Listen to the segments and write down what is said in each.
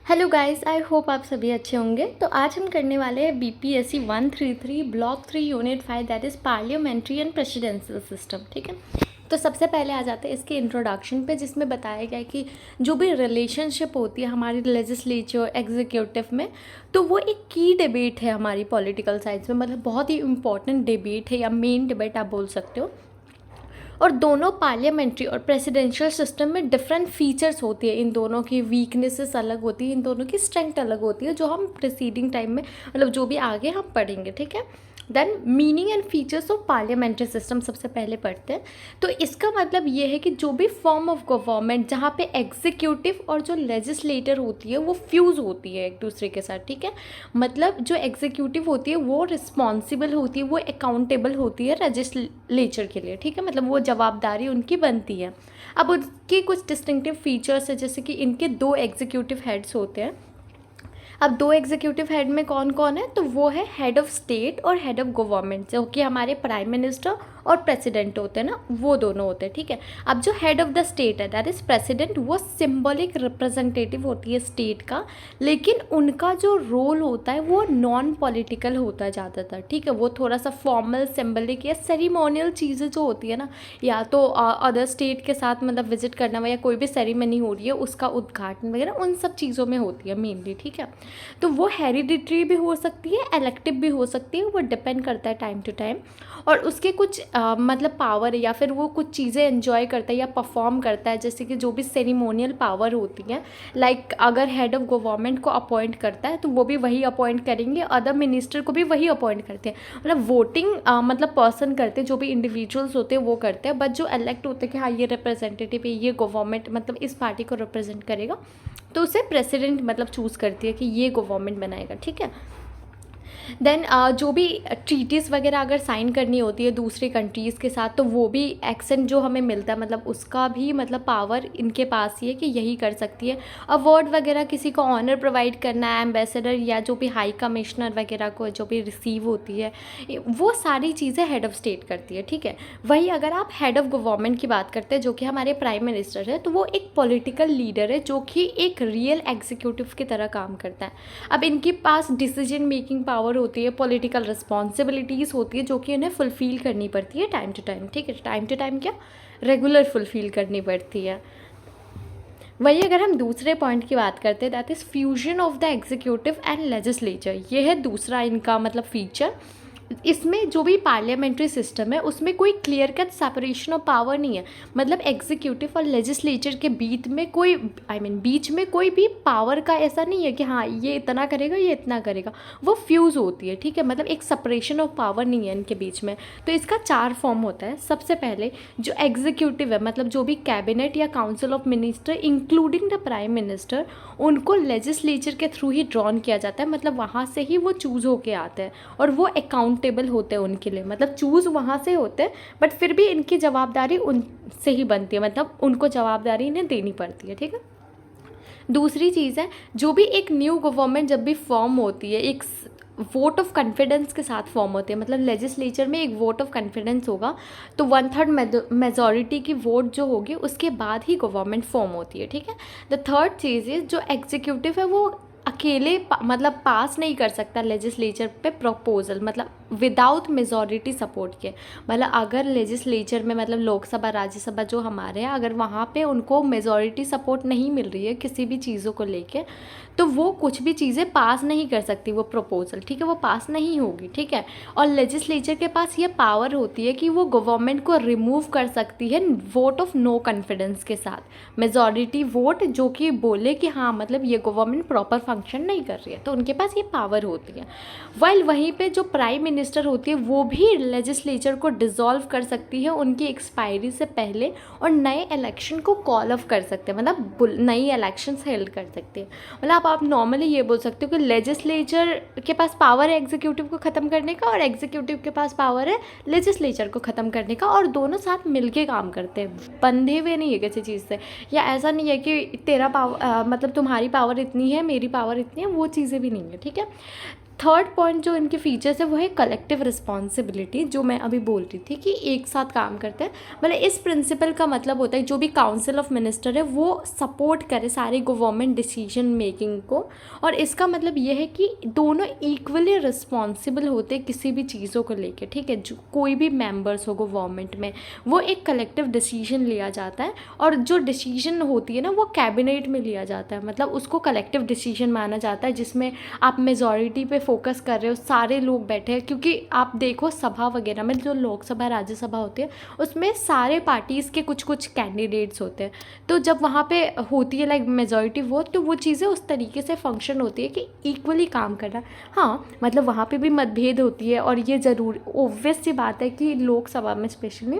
Hello guys, I hope आप सभी अच्छे होंगे। तो आज हम करने वाले हैं BPSC 133 block 3 unit 5 that is parliamentary and presidential system. ठीक है, तो सबसे पहले आ जाते हैं इसके इंट्रोडक्शन पे, जिसमें बताया गया है कि जो भी रिलेशनशिप होती है हमारी लेजिस्लेचर एग्जीक्यूटिव में, तो वो एक की डिबेट है हमारी पॉलिटिकल साइंस में। मतलब बहुत ही इंपॉर्टेंट डिबेट है या मेन डिबेट आप बोल सकते हो। और दोनों पार्लियामेंट्री और प्रेसिडेंशियल सिस्टम में डिफरेंट फीचर्स होती है। इन दोनों की वीकनेसेस अलग होती है, इन दोनों की स्ट्रेंथ अलग होती है, जो हम प्रीसीडिंग टाइम में मतलब जो भी आगे हम पढ़ेंगे। ठीक है, then meaning and features of parliamentary system सबसे पहले पढ़ते हैं। तो इसका मतलब ये है कि जो भी फॉर्म ऑफ गवर्नमेंट जहाँ पे एग्जीक्यूटिव और जो लेजिस्लेटर होती है वो फ्यूज़ होती है एक दूसरे के साथ। ठीक है, मतलब जो एग्जीक्यूटिव होती है वो रिस्पॉन्सिबल होती है, वो अकाउंटेबल होती है लेजिस्लेचर के लिए। ठीक है, मतलब वो जवाबदारी उनकी बनती है। अब उनकी कुछ डिस्टिंक्टिव फीचर्स है, जैसे कि इनके दो एग्जीक्यूटिव हेड्स होते हैं। अब दो एग्जीक्यूटिव हेड में कौन कौन है, तो वो है हेड ऑफ स्टेट और हेड ऑफ गवर्नमेंट, जो कि हमारे प्राइम मिनिस्टर और प्रेसिडेंट होते हैं ना, वो दोनों होते हैं। ठीक है, अब जो हेड ऑफ द स्टेट है दैट इज प्रेसिडेंट, वो सिंबॉलिक रिप्रेजेंटेटिव होती है स्टेट का, लेकिन उनका जो रोल होता है वो नॉन पॉलिटिकल होता है ज़्यादातर। ठीक है, वो थोड़ा सा फॉर्मल सिंबलिक या सेरिमोनियल चीज़ें जो होती है ना, या तो अदर स्टेट के साथ मतलब विजिट करना या कोई भी सेरेमनी हो रही है उसका उद्घाटन वगैरह, उन सब चीज़ों में होती है मेनली। ठीक है, तो वो हेरिडिटरी भी हो सकती है, इलेक्टिव भी हो सकती है, वो डिपेंड करता है टाइम टू टाइम। और उसके कुछ मतलब पावर या फिर वो कुछ चीज़ें एंजॉय करता है या परफॉर्म करता है, जैसे कि जो भी सेरिमोनियल पावर होती है, लाइक अगर हेड ऑफ गवर्नमेंट को अपॉइंट करता है तो वो भी वही अपॉइंट करेंगे, अदर मिनिस्टर को भी वही अपॉइंट करते हैं। मतलब वोटिंग मतलब पर्सन करते हैं, जो भी इंडिविजुअल्स होते हैं वो करते हैं, बट जो इलेक्ट होते हैं कि हाँ ये रिप्रेजेंटेटिव है, ये गवर्नमेंट मतलब इस पार्टी को रिप्रेजेंट करेगा, तो उसे प्रेसिडेंट मतलब चूज़ करती है कि ये गवर्नमेंट बनाएगा। ठीक है, देन जो भी ट्रीटीज़ वगैरह अगर साइन करनी होती है दूसरे कंट्रीज़ के साथ, तो वो भी एक्सेंट जो हमें मिलता है, मतलब उसका भी मतलब पावर इनके पास ही है कि यही कर सकती है। अवार्ड वगैरह किसी को ऑनर प्रोवाइड करना है, एम्बेसडर या जो भी हाई कमिश्नर वगैरह को जो भी रिसीव होती है, वो सारी चीज़ें हेड ऑफ़ स्टेट करती है। ठीक है, वही अगर आप हेड ऑफ़ गवर्नमेंट की बात करते हैं, जो कि हमारे प्राइम मिनिस्टर है, तो वो एक पॉलिटिकल लीडर है जो कि एक रियल एग्जीक्यूटिव की तरह काम करता है। अब इनके पास डिसीजन मेकिंग पावर होती है, पॉलिटिकल रिस्पॉन्सिबिलिटीज़ होती है, जो कि उन्हें फुलफ़िल करनी पड़ती है टाइम टू टाइम। ठीक है, टाइम टू टाइम क्या, रेगुलर फुलफ़िल करनी पड़ती है। वही अगर हम दूसरे पॉइंट की बात करते हैं, that is fusion of the executive and legislature, ये है दूसरा इनका मतलब फीचर। इसमें जो भी पार्लियामेंट्री सिस्टम है उसमें कोई clear cut separation of power नहीं है। मतलब एग्जीक्यूटिव और लेजिस्लेचर के बीच में कोई बीच में कोई भी पावर का ऐसा नहीं है कि हाँ ये इतना करेगा ये इतना करेगा, वो फ्यूज़ होती है। ठीक है, मतलब एक सेपरेशन ऑफ पावर नहीं है इनके बीच में। तो इसका 4 फॉर्म होता है। सबसे पहले जो एग्जीक्यूटिव है, मतलब जो भी कैबिनेट या council of minister including the prime minister, उनको लेजिस्लेचर के थ्रू ही ड्रॉन किया जाता है, मतलब वहाँ से ही वो चूज़ होके आते हैं और वो अकाउंटेबल होते हैं उनके लिए, मतलब चूज़ वहाँ से होते हैं, बट फिर भी इनकी जवाबदारी उनसे ही बनती है, मतलब उनको जवाबदारी इन्हें देनी पड़ती है। ठीक है, दूसरी चीज़ है, जो भी एक न्यू गवर्नमेंट जब भी फॉर्म होती है, एक वोट ऑफ कॉन्फिडेंस के साथ फॉर्म होते हैं। मतलब लेजिस्लेचर में एक वोट ऑफ कॉन्फिडेंस होगा, तो 1/3 मेजॉरिटी की वोट जो होगी उसके बाद ही गवर्नमेंट फॉर्म होती है। ठीक है, द थर्ड चीज़ इज जो एग्जीक्यूटिव है वो अकेले मतलब पास नहीं कर सकता लेजिस्लेचर पे प्रपोजल, मतलब विदाउट मेजॉरिटी सपोर्ट के। मतलब अगर लेजिस्लेचर में मतलब लोकसभा राज्यसभा जो हमारे हैं, अगर वहाँ पे उनको मेजॉरिटी सपोर्ट नहीं मिल रही है किसी भी चीज़ों को लेके, तो वो कुछ भी चीज़ें पास नहीं कर सकती वो प्रपोजल। ठीक है, वो पास नहीं होगी। ठीक है, और लेजिस्लेचर के पास ये पावर होती है कि वो गवर्नमेंट को रिमूव कर सकती है वोट ऑफ नो कॉन्फिडेंस के साथ, मेजॉरिटी वोट जो कि बोले कि हाँ मतलब ये गवर्नमेंट प्रॉपर फंक्शन नहीं कर रही है, तो उनके पास ये पावर होती है। वाइल वहीं पे जो प्राइम मिनिस्टर होती है वो भी लेजिस्लेचर को डिसॉल्व कर सकती है उनकी एक्सपायरी से पहले, और नए इलेक्शन को कॉल ऑफ कर सकते हैं, मतलब नई इलेक्शंस हेल्ड कर सकते हैं। मतलब आप नॉर्मली ये बोल सकते हो कि लेजिस्लेचर के पास पावर है एग्जीक्यूटिव को ख़त्म करने का, और एग्जीक्यूटिव के पास पावर है लेजिस्लेचर को ख़त्म करने का, और दोनों साथ मिलके काम करते हैं, बंधे हुए नहीं है किसी चीज़ से, या ऐसा नहीं है कि तेरा पावर मतलब तुम्हारी पावर इतनी है मेरी पावर इतनी है, वो चीज़ें भी नहीं है। ठीक है, थर्ड पॉइंट जो इनके फीचर्स है वो है कलेक्टिव रिस्पॉन्सिबिलिटी, जो मैं अभी बोल रही थी कि एक साथ काम करते हैं। मतलब इस प्रिंसिपल का मतलब होता है जो भी काउंसिल ऑफ मिनिस्टर है वो सपोर्ट करे सारे गवर्नमेंट डिसीजन मेकिंग को, और इसका मतलब ये है कि दोनों इक्वली रिस्पॉन्सिबल होते हैं किसी भी चीज़ों को लेके, ठीक है। जो कोई भी मेंबर्स हो गवर्नमेंट में, वो एक कलेक्टिव डिसीजन लिया जाता है, और जो डिसीजन होती है ना वो कैबिनेट में लिया जाता है, मतलब उसको कलेक्टिव डिसीजन माना जाता है, जिसमें आप मेजॉरिटी पे फोकस कर रहे हो, सारे लोग बैठे हैं। क्योंकि आप देखो सभा वगैरह में, जो लोकसभा राज्यसभा होती है, उसमें सारे पार्टीज़ के कुछ कुछ कैंडिडेट्स होते हैं। तो जब वहाँ पे होती है लाइक मेजॉरिटी वोट, तो वो चीज़ें उस तरीके से फंक्शन होती है कि इक्वली काम करना। हाँ, मतलब वहाँ पे भी मतभेद होती है, और ये ज़रूर ओब्वियस सी बात है कि लोकसभा में स्पेशली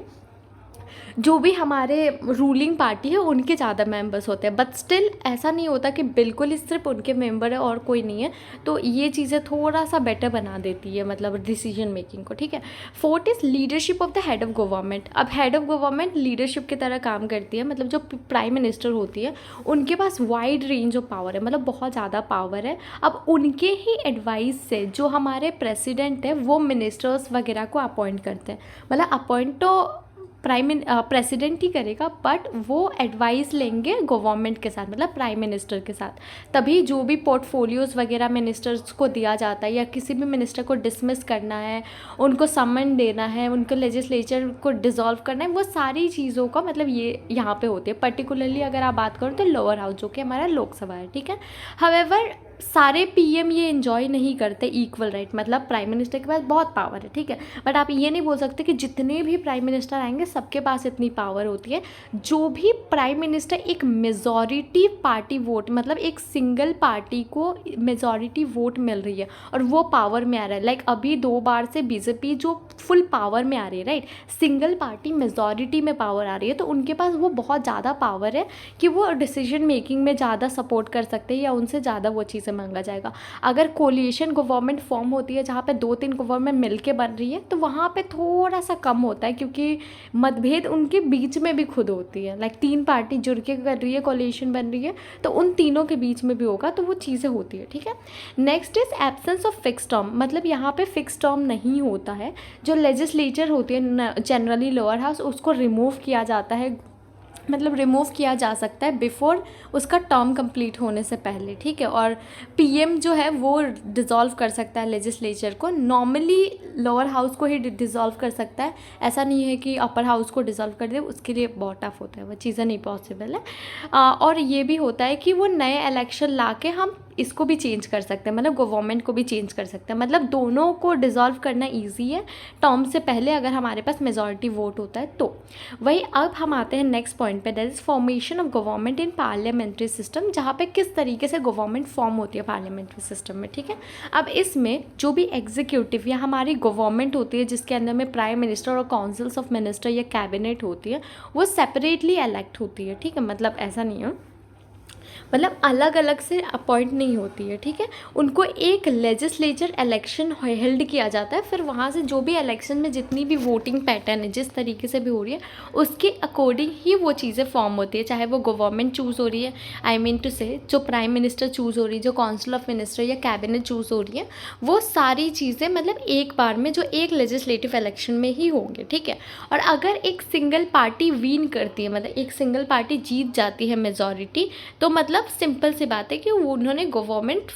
जो भी हमारे रूलिंग पार्टी है उनके ज़्यादा मेंबर्स होते हैं, बट स्टिल ऐसा नहीं होता कि बिल्कुल ही सिर्फ उनके मेंबर है और कोई नहीं है। तो ये चीज़ें थोड़ा सा बेटर बना देती है मतलब डिसीजन मेकिंग को, ठीक है। Fourth is leadership of the head of government. अब हेड ऑफ गवर्नमेंट लीडरशिप की तरह काम करती है, मतलब जो प्राइम मिनिस्टर होती है उनके पास वाइड रेंज ऑफ पावर है, मतलब बहुत ज़्यादा पावर है। अब उनके ही एडवाइस से जो हमारे प्रेसिडेंट है वो मिनिस्टर्स वगैरह को अपॉइंट करते हैं, मतलब अपॉइंट तो प्रेसिडेंट ही करेगा, बट वो एडवाइस लेंगे गवर्नमेंट के साथ, मतलब प्राइम मिनिस्टर के साथ। तभी जो भी पोर्टफोलियोज़ वगैरह मिनिस्टर्स को दिया जाता है, या किसी भी मिनिस्टर को डिसमिस करना है, उनको समन देना है, उनको लेजिस्लेचर को डिसॉल्व करना है, वो सारी चीज़ों का मतलब ये यहाँ पे होती है। पर्टिकुलरली अगर आप बात करो तो लोअर हाउस जो कि हमारा लोकसभा है, ठीक है। हावेवर सारे पीएम ये एंजॉय नहीं करते इक्वल राइट, मतलब प्राइम मिनिस्टर के पास बहुत पावर है, ठीक है, बट आप ये नहीं बोल सकते कि जितने भी प्राइम मिनिस्टर आएंगे सबके पास इतनी पावर होती है। जो भी प्राइम मिनिस्टर एक मेजॉरिटी पार्टी वोट, मतलब एक सिंगल पार्टी को मेजॉरिटी वोट मिल रही है और वो पावर में आ रहा है, लाइक अभी 2 बार से बीजेपी जो फुल पावर में आ रही है राइट, सिंगल पार्टी मेजॉरिटी में पावर आ रही है, तो उनके पास वो बहुत ज़्यादा पावर है कि वो डिसीजन मेकिंग में ज़्यादा सपोर्ट कर सकते हैं, या उनसे ज़्यादा वो चीज़ें मांगा जाएगा। अगर कोलिएशन गवर्नमेंट फॉर्म होती है जहाँ पे 2-3 गवर्नमेंट मिलके बन रही है, तो वहाँ पे थोड़ा सा कम होता है, क्योंकि मतभेद उनके बीच में भी खुद होती है, लाइक 3 पार्टी जुड़ के कर रही है, कोलिएशन बन रही है, तो उन तीनों के बीच में भी होगा, तो वो चीज़ें होती है, ठीक है। Next is absence of fix term, मतलब यहाँ पे फिक्स टर्म नहीं होता है। जो लेजिस्लेचर होती है जनरली लोअर हाउस, उसको रिमूव किया जाता है, मतलब रिमूव किया जा सकता है बिफोर उसका टर्म कंप्लीट होने से पहले, ठीक है। और पीएम जो है वो डिसॉल्व कर सकता है लेजिस्लेचर को, नॉर्मली लोअर हाउस को ही डिसॉल्व कर सकता है, ऐसा नहीं है कि अपर हाउस को डिसॉल्व कर दे, उसके लिए बहुत टफ होता है, वो चीज़ें नहीं पॉसिबल है। और ये भी होता है कि वो नए इलेक्शन ला के हम इसको भी चेंज कर सकते हैं, मतलब गवर्नमेंट को भी चेंज कर सकते हैं, मतलब दोनों को डिसॉल्व करना ईजी है टर्म से पहले, अगर हमारे पास मेजॉरिटी वोट होता है तो। वही अब हम आते हैं नेक्स्ट पॉइंट पे, that is formation of government in parliamentary system, जहाँ पे किस तरीके से गवर्नमेंट फॉर्म होती है पार्लियामेंट्री सिस्टम में, ठीक है। अब इसमें जो भी एग्जीक्यूटिव या हमारी गवर्नमेंट होती है, जिसके अंदर में प्राइम मिनिस्टर और काउंसिल्स ऑफ मिनिस्टर या कैबिनेट होती है, वो सेपरेटली इलेक्ट होती है, ठीक है, मतलब ऐसा नहीं है, मतलब अलग अलग से अपॉइंट नहीं होती है, ठीक है। उनको एक लेजिस्लेचर इलेक्शन हेल्ड किया जाता है, फिर वहाँ से जो भी इलेक्शन में जितनी भी वोटिंग पैटर्न है जिस तरीके से भी हो रही है उसके अकॉर्डिंग ही वो चीज़ें फॉर्म होती है, चाहे वो गवर्नमेंट चूज़ हो रही है, आई मीन टू से जो प्राइम मिनिस्टर चूज़ हो रही है, जो काउंसिल ऑफ मिनिस्टर या कैबिनेट चूज़ हो रही है, वो सारी चीज़ें मतलब एक बार में जो एक लेजिस्लेटिव इलेक्शन में ही होंगे, ठीक है। और अगर एक सिंगल पार्टी विन करती है, मतलब एक सिंगल पार्टी जीत जाती है मेजॉरिटी, तो मतलब सिंपल सी बात है कि वो उन्होंने गवर्नमेंट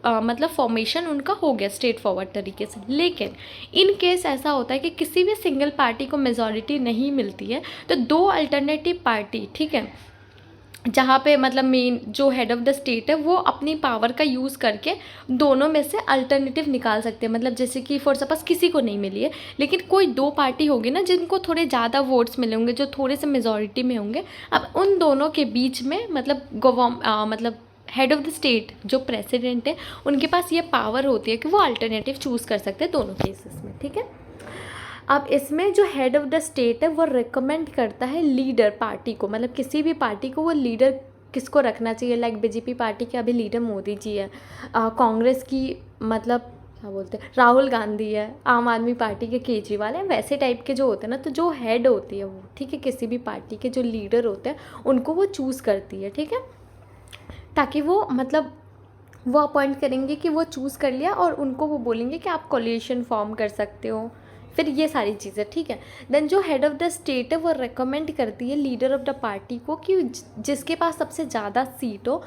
मतलब फॉर्मेशन उनका हो गया स्ट्रेट फॉरवर्ड तरीके से। लेकिन इन केस ऐसा होता है कि किसी भी सिंगल पार्टी को मेजॉरिटी नहीं मिलती है, तो 2 अल्टरनेटिव पार्टी, ठीक है, जहाँ पे मतलब मेन जो हेड ऑफ द स्टेट है वो अपनी पावर का यूज़ करके दोनों में से अल्टरनेटिव निकाल सकते हैं। मतलब जैसे कि फॉर सपोज किसी को नहीं मिली है, लेकिन कोई 2 पार्टी होगी ना जिनको थोड़े ज़्यादा वोट्स मिले होंगे, जो थोड़े से मेजॉरिटी में होंगे, अब उन दोनों के बीच में मतलब मतलब हेड ऑफ द स्टेट जो प्रेसिडेंट है उनके पास ये पावर होती है कि वो अल्टरनेटिव चूज़ कर सकते हैं दोनों केसेस में, ठीक है। अब इसमें जो हेड ऑफ द स्टेट है वो रिकमेंड करता है लीडर पार्टी को, मतलब किसी भी पार्टी को वो लीडर किसको रखना चाहिए, लाइक बीजेपी पार्टी के अभी लीडर मोदी जी है, कांग्रेस की मतलब क्या बोलते हैं राहुल गांधी है, आम आदमी पार्टी के केजरीवाल है, वैसे टाइप के जो होते हैं ना, तो जो हेड होती है वो, ठीक है, किसी भी पार्टी के जो लीडर होते हैं उनको वो चूज़ करती है, ठीक है, ताकि वो मतलब वो अपॉइंट करेंगे कि वो चूज़ कर लिया और उनको वो बोलेंगे कि आप कोलिशन फॉर्म कर सकते हो, फिर ये सारी चीज़ें, ठीक है। देन जो हेड ऑफ़ द स्टेट है वो रेकमेंड करती है लीडर ऑफ़ द पार्टी को कि जिसके पास सबसे ज़्यादा सीट हो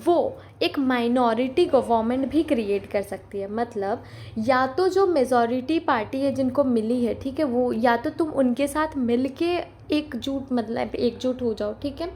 वो एक माइनॉरिटी गवर्नमेंट भी क्रिएट कर सकती है। मतलब या तो जो मेजॉरिटी पार्टी है जिनको मिली है, ठीक है, वो या तो तुम उनके साथ मिल के एकजुट हो जाओ, ठीक है,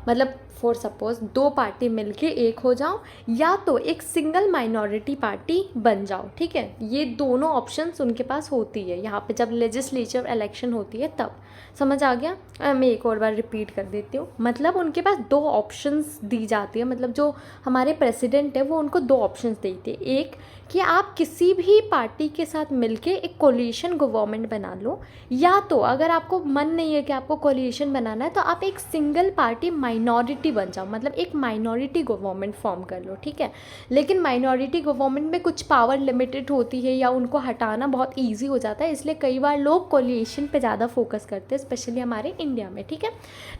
मतलब फॉर सपोज दो पार्टी मिलके एक हो जाओ, या तो एक सिंगल माइनॉरिटी पार्टी बन जाओ, ठीक है। ये दोनों ऑप्शंस उनके पास होती है यहाँ पे जब लेजिस्लेचर इलेक्शन होती है तब। समझ आ गया? मैं एक और बार रिपीट कर देती हूँ। मतलब उनके पास दो ऑप्शंस दी जाती है, मतलब जो हमारे प्रेसिडेंट है वो उनको दो ऑप्शंस देती है। एक कि आप किसी भी पार्टी के साथ मिलके एक कोलिशन गवर्नमेंट बना लो, या तो अगर आपको मन नहीं है कि आपको कोलिशन बनाना है तो आप एक सिंगल पार्टी माइनॉरिटी बन जाओ, मतलब एक माइनॉरिटी गवर्नमेंट फॉर्म कर लो, ठीक है। लेकिन माइनॉरिटी गवर्नमेंट में कुछ पावर लिमिटेड होती है या उनको हटाना बहुत ईजी हो जाता है, इसलिए कई बार लोग कोलिशन पे ज़्यादा फोकस करते हैं, स्पेशली हमारे इंडिया में, ठीक है।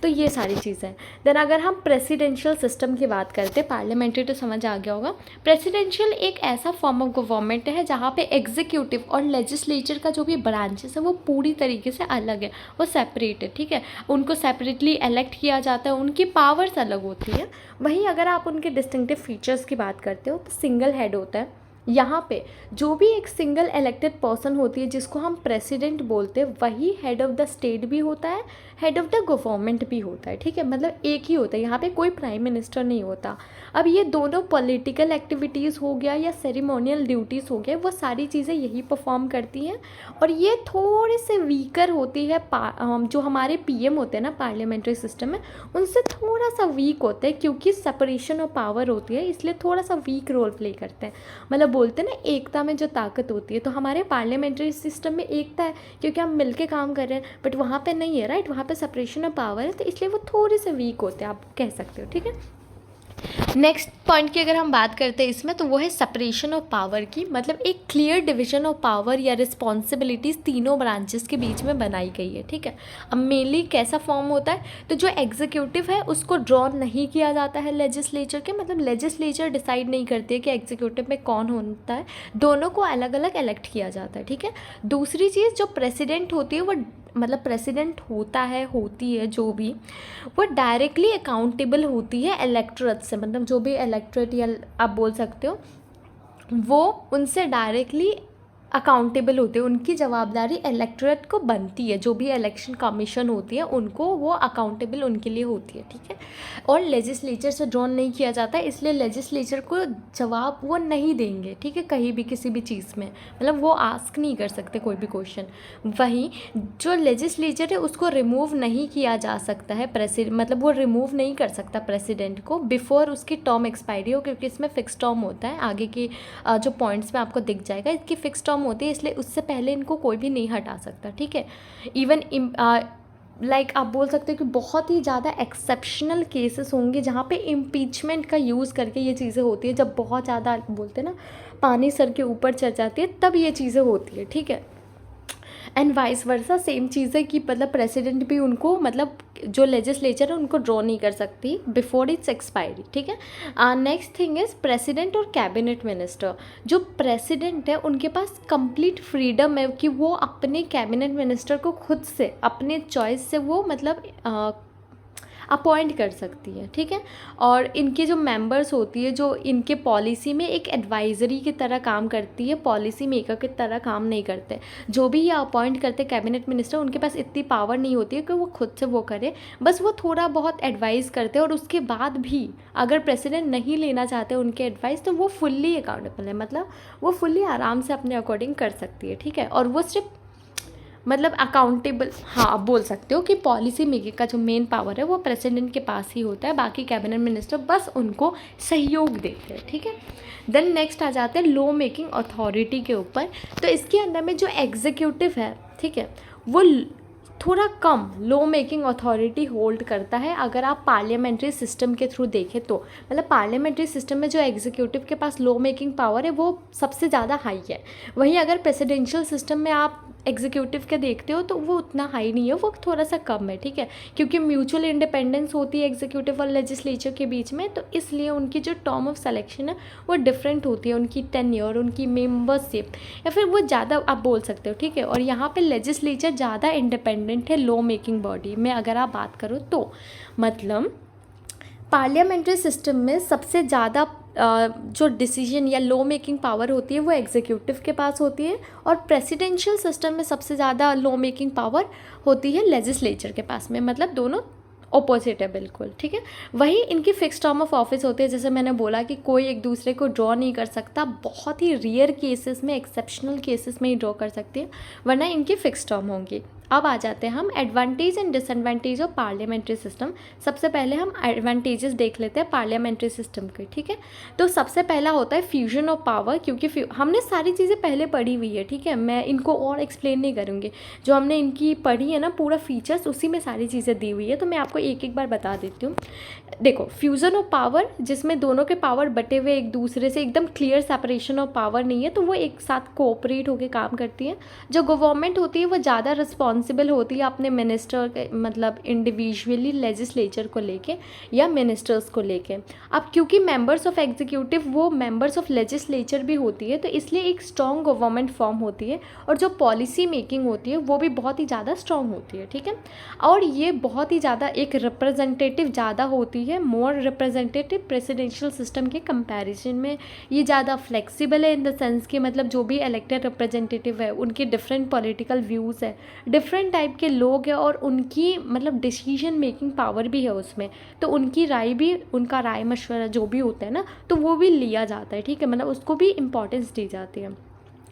तो ये सारी चीज़ें हैं। देन अगर हम प्रेसिडेंशियल सिस्टम की बात करते हैं, पार्लियामेंट्री तो समझ आ गया होगा। प्रेसिडेंशियल एक ऐसा फॉर्म ऑफ गवर्नमेंट है जहाँ पे एग्जीक्यूटिव और लेजिस्लेचर का जो भी ब्रांचेस है वो पूरी तरीके से अलग है, वो सेपरेट है, ठीक है। उनको सेपरेटली इलेक्ट किया जाता है, उनकी पावर्स अलग होती है। वहीं अगर आप उनके डिस्टिंक्टिव फीचर्स की बात करते हो तो सिंगल हेड होता है। यहाँ पे जो भी एक सिंगल इलेक्टेड पर्सन होती है जिसको हम प्रेसिडेंट बोलते हैं, वही हेड ऑफ़ द स्टेट भी होता है, हेड ऑफ़ द गवर्नमेंट भी होता है, ठीक है। मतलब एक ही होता है, यहाँ पे कोई प्राइम मिनिस्टर नहीं होता। अब ये दोनों पॉलिटिकल एक्टिविटीज़ हो गया या सेरेमोनियल ड्यूटीज़ हो गए, वो सारी चीज़ें यही परफॉर्म करती हैं। और ये थोड़े से वीकर होती है, जो हमारे पीएम होते हैं ना पार्लियामेंट्री सिस्टम में, उनसे थोड़ा सा वीक होते हैं, क्योंकि सेपरेशन ऑफ पावर होती है, इसलिए थोड़ा सा वीक रोल प्ले करते हैं। मतलब बोलते हैं ना एकता में जो ताकत होती है, तो हमारे पार्लियामेंट्री सिस्टम में एकता है क्योंकि हम मिलके काम कर रहे हैं, बट वहाँ पे नहीं है, राइट। वहाँ पे सेपरेशन ऑफ पावर है, तो इसलिए वो थोड़े से वीक होते हैं, आप कह सकते हो, ठीक है। नेक्स्ट पॉइंट की अगर हम बात करते हैं इसमें, तो वो है सेपरेशन ऑफ पावर की। मतलब एक क्लियर डिवीजन ऑफ पावर या रिस्पॉन्सिबिलिटीज़ तीनों ब्रांचेस के बीच में बनाई गई है, ठीक है। अब मेनली कैसा फॉर्म होता है, तो जो एग्जीक्यूटिव है उसको ड्रॉ नहीं किया जाता है लेजिस्लेचर के, मतलब लेजिस्लेचर डिसाइड नहीं करती है कि एग्जीक्यूटिव में कौन होता है, दोनों को अलग अलग इलेक्ट किया जाता है, ठीक है। दूसरी चीज़, जो प्रेसिडेंट होती है वो मतलब प्रेसिडेंट होता है, होती है जो भी, वो डायरेक्टली अकाउंटेबल होती है इलेक्टोरेट से। मतलब जो भी इलेक्टोरेट या आप बोल सकते हो, वो उनसे डायरेक्टली अकाउंटेबल होते हैं, उनकी जवाबदारी इलेक्टोरेट को बनती है। जो भी इलेक्शन कमीशन होती है उनको वो अकाउंटेबल उनके लिए होती है, ठीक है। और लेजिस्लेचर से ड्रॉन नहीं किया जाता है, इसलिए लेजिस्लेचर को जवाब वो नहीं देंगे, ठीक है, कहीं भी किसी भी चीज़ में, मतलब वो आस्क नहीं कर सकते कोई भी क्वेश्चन। वहीं जो लेजिस्लेचर है उसको रिमूव नहीं किया जा सकता है, मतलब वो रिमूव नहीं कर सकता प्रेसिडेंट को बिफोर उसकी टर्म एक्सपायरी हो, क्योंकि इसमें फिक्स टर्म होता है। आगे की जो पॉइंट्स में आपको दिख जाएगा, इसकी फिक्स टर्म होती है, इसलिए उससे पहले इनको कोई भी नहीं हटा सकता, ठीक है। इवन लाइक आप बोल सकते हो कि बहुत ही ज़्यादा एक्सेप्शनल केसेस होंगे जहाँ पे इम्पीचमेंट का यूज़ करके ये चीज़ें होती है, जब बहुत ज़्यादा बोलते हैं ना पानी सर के ऊपर चढ़ जाती है, तब ये चीज़ें होती है, ठीक है। एंड वाइस वर्सा सेम चीज़ है कि मतलब प्रेसिडेंट भी उनको, मतलब जो लेजिस्लेचर है उनको ड्रॉ नहीं कर सकती बिफोर इट्स एक्सपायरी, ठीक है। नेक्स्ट थिंग इज़ प्रेसिडेंट और कैबिनेट मिनिस्टर। जो प्रेसिडेंट है उनके पास कंप्लीट फ्रीडम है कि वो अपने कैबिनेट मिनिस्टर को खुद से अपने चॉइस से वो मतलब अपॉइंट कर सकती है, ठीक है। और इनके जो मेंबर्स होती है, जो इनके पॉलिसी में एक एडवाइज़री की तरह काम करती है, पॉलिसी मेकर की तरह काम नहीं करते। जो भी ये अपॉइंट करते कैबिनेट मिनिस्टर, उनके पास इतनी पावर नहीं होती है कि वो खुद से वो करे, बस वो थोड़ा बहुत एडवाइस करते हैं। और उसके बाद भी अगर प्रेसिडेंट नहीं लेना चाहते उनके एडवाइस, तो वो फुल्ली अकाउंटेबल है, मतलब वो फुल्ली आराम से अपने अकॉर्डिंग कर सकती है, ठीक है। और वो सिर्फ मतलब अकाउंटेबल, हाँ आप बोल सकते हो कि पॉलिसी मेकिंग का जो मेन पावर है वो प्रेसिडेंट के पास ही होता है, बाकी कैबिनेट मिनिस्टर बस उनको सहयोग देते हैं, ठीक है। देन नेक्स्ट आ जाते हैं लॉ मेकिंग अथॉरिटी के ऊपर। तो इसके अंदर में जो एग्जीक्यूटिव है, ठीक है, वो थोड़ा कम लॉ मेकिंग अथॉरिटी होल्ड करता है अगर आप पार्लियामेंट्री सिस्टम के थ्रू देखें तो। मतलब पार्लियामेंट्री सिस्टम में जो एग्जीक्यूटिव के पास लॉ मेकिंग पावर है वो सबसे ज़्यादा हाई है। वहीं अगर प्रेसिडेंशियल सिस्टम में आप एग्जीक्यूटिव के देखते हो तो वो उतना हाई नहीं है, वो थोड़ा सा कम है, ठीक है, क्योंकि म्यूचुअल इंडिपेंडेंस होती है एग्जीक्यूटिव और लेजिस्लेचर के बीच में, तो इसलिए उनकी जो टर्म ऑफ सिलेक्शन है वो डिफरेंट होती है, उनकी टेन्योर, उनकी मेंबरशिप, या फिर वो ज़्यादा आप बोल सकते हो, ठीक है। और यहाँ पे लेजिस्लेचर ज़्यादा इंडिपेंडेंट है लॉ मेकिंग बॉडी में अगर आप बात करो तो। मतलब पार्लियामेंट्री सिस्टम में सबसे ज़्यादा जो डिसीजन या लॉ मेकिंग पावर होती है वो एग्जीक्यूटिव के पास होती है, और प्रेसिडेंशियल सिस्टम में सबसे ज़्यादा लॉ मेकिंग पावर होती है लेजिस्लेचर के पास में। मतलब दोनों ऑपोजिट है बिल्कुल, ठीक है। वही इनकी फिक्स टर्म ऑफ ऑफिस होती है, जैसे मैंने बोला कि कोई एक दूसरे को ड्रॉ नहीं कर सकता, बहुत ही रेयर केसेस में, एक्सेप्शनल केसेस में ही ड्रॉ कर सकती है, वरना इनकी फिक्स टर्म होंगी। अब आ जाते हैं हम advantage and disadvantage of parliamentary system. सबसे पहले हम एडवांटेजेस देख लेते हैं पार्लियामेंट्री सिस्टम के, ठीक है। तो सबसे पहला होता है फ्यूजन ऑफ पावर, क्योंकि हमने सारी चीज़ें पहले पढ़ी हुई है, ठीक है, मैं इनको और एक्सप्लेन नहीं करूँगी, जो हमने इनकी पढ़ी है ना पूरा फीचर्स, उसी में सारी चीज़ें दी हुई है, तो मैं आपको एक एक बार बता देती हूँ। देखो, फ्यूज़न ऑफ पावर, जिसमें दोनों के पावर बटे हुए एक दूसरे से, एकदम क्लियर सेपरेशन ऑफ पावर नहीं है, तो वो एक साथ कोऑपरेट होकर काम करती है। जो गवर्नमेंट होती है वो ज़्यादा रिस्पॉन्सिबल होती है अपने मिनिस्टर मतलब इंडिविजुअली लेजिस्लेचर को लेके या मिनिस्टर्स को लेके। अब क्योंकि मेंबर्स ऑफ एग्जीक्यूटिव वो मेंबर्स ऑफ लेजिस्लेचर भी होती है, तो इसलिए एक स्ट्रॉन्ग गवर्नमेंट फॉर्म होती है, और जो पॉलिसी मेकिंग होती है वो भी बहुत ही ज़्यादा स्ट्रॉन्ग होती है, ठीक है। और ये बहुत ही ज़्यादा एक रिप्रेजेंटेटिव ज़्यादा होती है, मोर रिप्रेजेंटेटिव प्रेसिडेंशियल सिस्टम के कंपैरिजन में। ये ज़्यादा फ्लेक्सिबल है इन द सेंस कि मतलब जो भी इलेक्टेड रिप्रेजेंटेटिव है उनके डिफरेंट पॉलिटिकल व्यूज़ है, डिफरेंट टाइप के लोग हैं, और उनकी मतलब डिसीजन मेकिंग पावर भी है उसमें, तो उनकी राय भी, उनका राय मशवरा जो भी होता है ना, तो वो भी लिया जाता है, ठीक है, मतलब उसको भी इम्पोर्टेंस दी जाती है।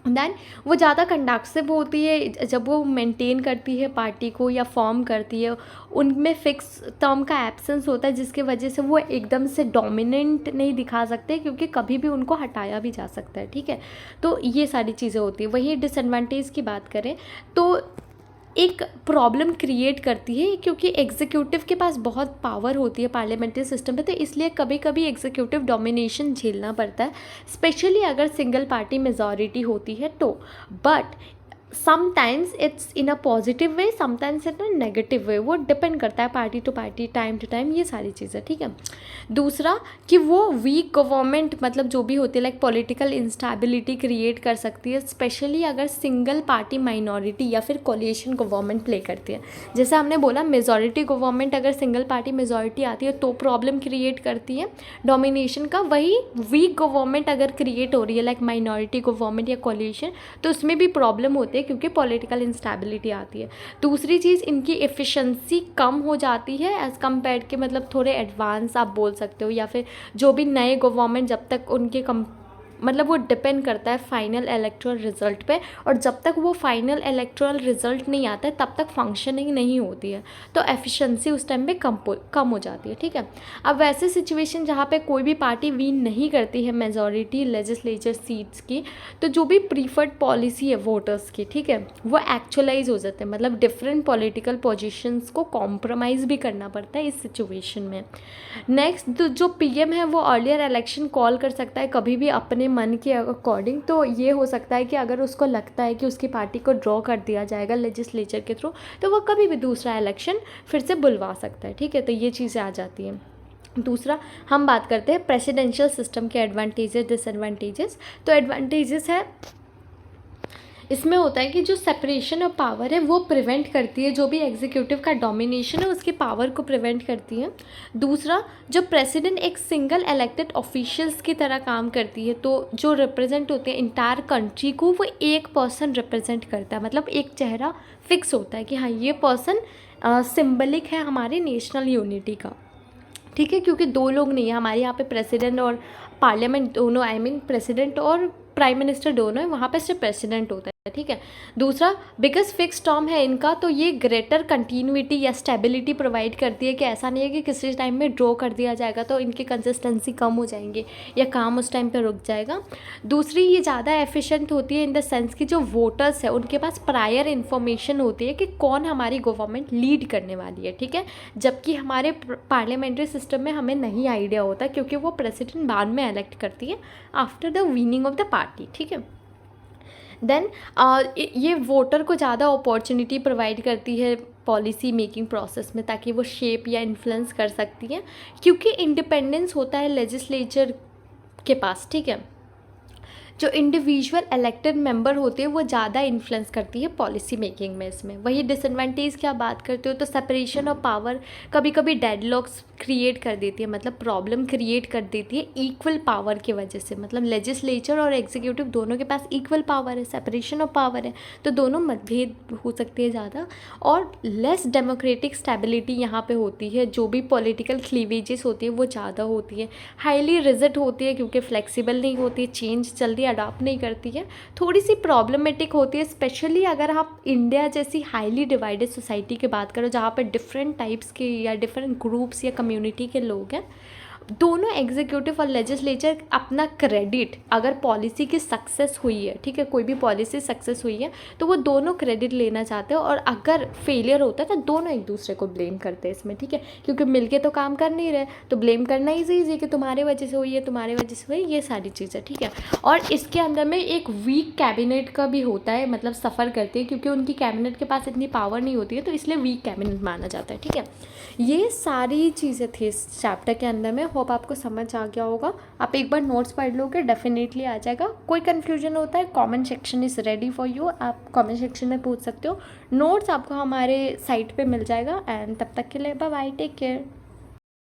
दैन वो ज़्यादा कंडक्टिव होती है जब वो मेंटेन करती है पार्टी को या फॉर्म करती है, उनमें फिक्स टर्म का एब्सेंस होता है, जिसके वजह से वो एकदम से डोमिनेंट नहीं दिखा सकते, क्योंकि कभी भी उनको हटाया भी जा सकता है, ठीक है। तो ये सारी चीज़ें होती है। वही डिसएडवांटेज की बात करें तो एक प्रॉब्लम क्रिएट करती है, क्योंकि एग्जीक्यूटिव के पास बहुत पावर होती है पार्लियामेंट्री सिस्टम पे, तो इसलिए कभी कभी एग्जीक्यूटिव डोमिनेशन झेलना पड़ता है, स्पेशली अगर सिंगल पार्टी मेजॉरिटी होती है तो। But sometimes it's in a positive way, sometimes in a negative way, वो डिपेंड करता है party to party, time to time, ये सारी चीज़ें, ठीक है। दूसरा कि वो वीक गवर्नमेंट मतलब जो भी होती है लाइक पॉलिटिकल इंस्टेबिलिटी क्रिएट कर सकती है, स्पेशली अगर सिंगल पार्टी माइनॉरिटी या फिर कोलिशन गवर्नमेंट प्ले करती है। जैसे हमने बोला मेजॉरिटी गवर्नमेंट अगर सिंगल पार्टी मेजॉरिटी आती है तो प्रॉब्लम क्रिएट करती है डोमिनेशन का, वही वीक गवर्नमेंट अगर क्रिएट हो रही है लाइक माइनॉरिटी गवर्नमेंट या कोलिशन, तो उसमें भी प्रॉब्लम होती है, क्योंकि पॉलिटिकल इंस्टेबिलिटी आती है। दूसरी चीज़, इनकी एफिशिएंसी कम हो जाती है एज़ कम्पेयर के, मतलब थोड़े एडवांस आप बोल सकते हो, या फिर जो भी नए गवर्नमेंट जब तक उनके मतलब वो डिपेंड करता है फाइनल इलेक्टोरल रिजल्ट पे, और जब तक वो फाइनल इलेक्टोरल रिजल्ट नहीं आता है तब तक फंक्शनिंग नहीं होती है, तो एफिशिएंसी उस टाइम पे कम हो जाती है, ठीक है। अब वैसे सिचुएशन जहाँ पे कोई भी पार्टी विन नहीं करती है मेजॉरिटी लेजिस्लेचर सीट्स की, तो जो भी प्रीफर्ड पॉलिसी है वोटर्स की, ठीक है, वो एक्चुअलाइज हो जाते हैं, मतलब डिफरेंट पॉलिटिकल पोजिशंस को कॉम्प्रोमाइज़ भी करना पड़ता है इस सिचुएशन में। नेक्स्ट, जो पीएम है वो अर्लियर इलेक्शन कॉल कर सकता है कभी भी अपने मन के अकॉर्डिंग, तो ये हो सकता है कि अगर उसको लगता है कि उसकी पार्टी को ड्रॉ कर दिया जाएगा लेजिस्लेचर के थ्रू, तो वो कभी भी दूसरा इलेक्शन फिर से बुलवा सकता है, ठीक है। तो ये चीज़ें आ जाती हैं। दूसरा हम बात करते हैं प्रेसिडेंशियल सिस्टम के एडवांटेजेस डिसएडवांटेजेस। तो एडवांटेजेस है, इसमें होता है कि जो सेपरेशन ऑफ पावर है वो प्रिवेंट करती है, जो भी एग्जीक्यूटिव का डोमिनेशन है उसकी पावर को प्रिवेंट करती है। दूसरा, जो प्रेसिडेंट एक सिंगल इलेक्टेड ऑफिशियल्स की तरह काम करती है, तो जो रिप्रेजेंट होते हैं इंटायर कंट्री को, वो एक पर्सन रिप्रेजेंट करता है, मतलब एक चेहरा फिक्स होता है कि हाँ ये पर्सन सिंबलिक है हमारे नेशनल यूनिटी का, ठीक है, क्योंकि दो लोग नहीं है हमारे यहाँ पे, प्रेसिडेंट और पार्लियामेंट दोनों, आई मीन प्रेसिडेंट और प्राइम मिनिस्टर दोनों है, वहाँ पे सिर्फ प्रेसिडेंट होता है, ठीक है। दूसरा, बिकॉज फिक्स टर्म है इनका, तो ये ग्रेटर कंटिन्यूटी या स्टेबिलिटी प्रोवाइड करती है, कि ऐसा नहीं है कि किसी टाइम में ड्रॉ कर दिया जाएगा तो इनकी कंसिस्टेंसी कम हो जाएंगे या काम उस टाइम पे रुक जाएगा। दूसरी, ये ज़्यादा एफिशिएंट होती है इन द सेंस कि जो वोटर्स है उनके पास प्रायर इन्फॉर्मेशन होती है कि कौन हमारी गवर्नमेंट लीड करने वाली है, ठीक है, जबकि हमारे पार्लियामेंट्री सिस्टम में हमें नहीं आइडिया होता, क्योंकि वो प्रेसिडेंट बाद में इलेक्ट करती है after the winning of the party, ठीक है। देन ये वोटर को ज़्यादा अपॉर्चुनिटी प्रोवाइड करती है पॉलिसी मेकिंग प्रोसेस में, ताकि वो शेप या इन्फ्लुएंस कर सकती है, क्योंकि इंडिपेंडेंस होता है लेजिस्लेचर के पास, ठीक है। जो इंडिविजुअल इलेक्टेड मेंबर होते हैं वो ज़्यादा इन्फ्लुएंस करती है पॉलिसी मेकिंग में। इसमें वही डिसएडवांटेज की आप बात करते हो तो सेपरेशन ऑफ पावर कभी कभी डेडलॉक्स क्रिएट कर देती है, मतलब प्रॉब्लम क्रिएट कर देती है इक्वल पावर की वजह से। मतलब लेजिस्लेचर और एग्जीक्यूटिव दोनों के पास इक्वल पावर है, सेपरेशन ऑफ पावर है, तो दोनों मतभेद हो सकते हैं ज़्यादा। और लेस डेमोक्रेटिक स्टेबिलिटी यहाँ पे होती है, जो भी पॉलिटिकल क्लीवेजेस होती है वो ज़्यादा होती है। हाईली रिजिड होती है क्योंकि फ्लेक्सिबल नहीं होती है, चेंज जल्दी अडाप्ट नहीं करती है, थोड़ी सी प्रॉब्लमेटिक होती है, स्पेशली अगर आप इंडिया जैसी हाईली डिवाइडेड सोसाइटी की बात करो जहाँ पर डिफरेंट टाइप्स के या डिफरेंट ग्रुप्स या कम्युनिटी के लोग हैं। दोनों एग्जीक्यूटिव और लेजिस्लेचर अपना क्रेडिट, अगर पॉलिसी की सक्सेस हुई है, ठीक है, कोई भी पॉलिसी सक्सेस हुई है तो वो दोनों क्रेडिट लेना चाहते हैं, और अगर फेलियर होता है तो दोनों एक दूसरे को ब्लेम करते हैं इसमें, ठीक है, क्योंकि मिलके तो काम कर नहीं रहे, तो ब्लेम करना ही ईजी है कि तुम्हारे वजह से हुई है, तुम्हारे वजह से हुई, ये सारी चीज़ें, ठीक है। और इसके अंदर में एक वीक कैबिनेट का भी होता है, मतलब सफ़र करती है क्योंकि उनकी कैबिनेट के पास इतनी पावर नहीं होती है, तो इसलिए वीक कैबिनेट माना जाता है, ठीक है। ये सारी चीज़ें थी इस चैप्टर के अंदर में। होप आपको समझ आ गया होगा। आप एक बार नोट्स पढ़ लोगे डेफिनेटली आ जाएगा। कोई कन्फ्यूजन होता है comment section is ready for you, आप कमेंट सेक्शन में पूछ सकते हो। नोट्स आपको हमारे साइट पे मिल जाएगा। एंड तब तक के लिए बाय बाय, टेक केयर।